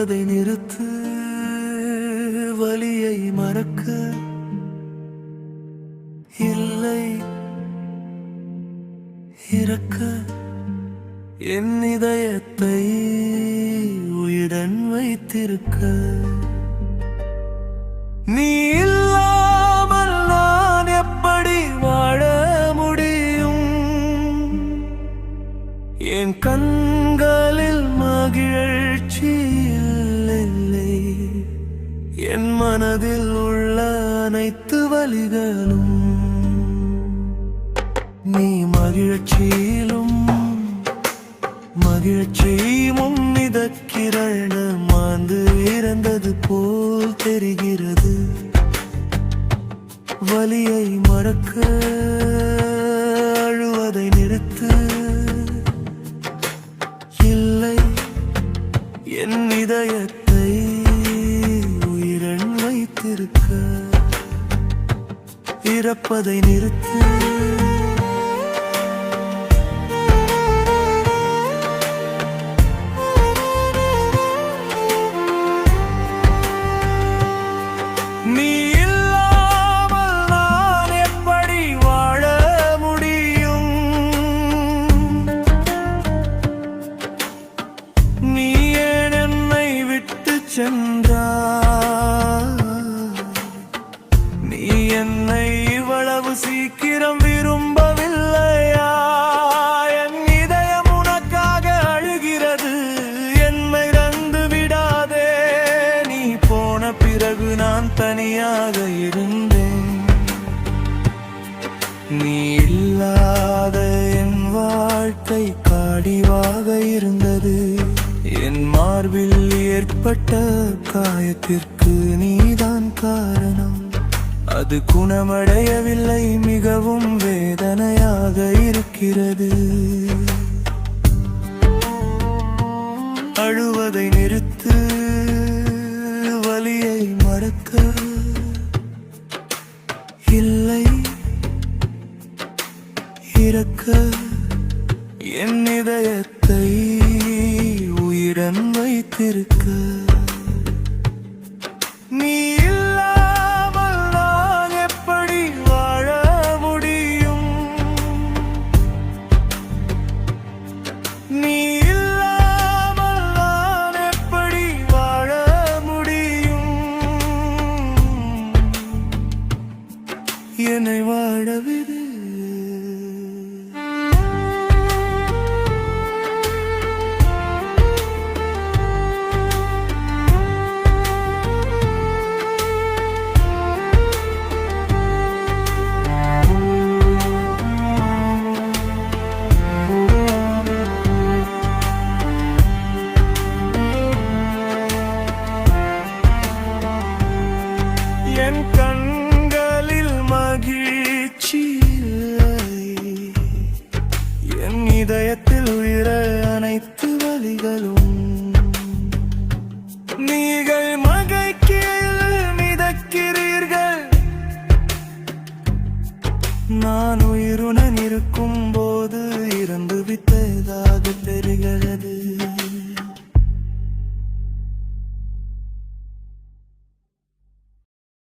அழுவதை நிறுத்து, வலியை மறக்க. இல்லை இறக்க என் இதயத்தை உயிருடன் வைத்திருக்க. நீ இல்லாமல் நான் எப்படி வாழ முடியும்? என் கண்களில் மகிழ்ச்சி இல்லை, என் மனதில் உள்ள அனைத்து வலிகளும். நீ மகிழ்ச்சியிலும் மகிழ்ச்சியும் மிதக்கிற மாந்து இறந்தது போல் தெரிகிறது. வலியை மறக்க, அழுவதை நிறுத்து. இல்லை என் இதயத்தை உயிருடன் வைத்திருக்க. இறப்பதை நிறுத்து. நீ இல்லாமல் நான் எப்படி வாழ முடியும்? நீ ஏன் என்னை விட்டு சென்றாய்? நீ என்னை இவ்வளவு சீக்கிரம் விரும்பவில்லையா? என் இதயம் உனக்காக அழுகிறது. என்னை இறந்து விடாதே. நீ போன பிறகு நான் தனியாக இருந்தேன். நீ இல்லாத என் வாழ்க்கை காடிவாக இருந்தது. என் மார்பில் ஏற்பட்ட காயத்திற்கு நீதான் காரணம். அது குணமடையவில்லை, மிகவும் வேதனையாக இருக்கிறது. அழுவதை நிறுத்து, வலியை மறக்க. இல்லை இறக்க என் இதயத்தை உயிருடன் வைத்திருக்க. நீ இல்லாமல் நான் எப்படி வாழ முடியும்? நீ இல்லாமல் நான் எப்படி வாழ முடியும்? என்னை வாழவிடு. என் கண்களில் மகிழ்ச்சி இல்லை, என் இதயத்தில் உயிர அனைத்து வலிகளும். நீங்கள் மகிழ்ச்சியில் மிதக்கிறீர்கள், நான் உயிருடன் இருக்கும் போது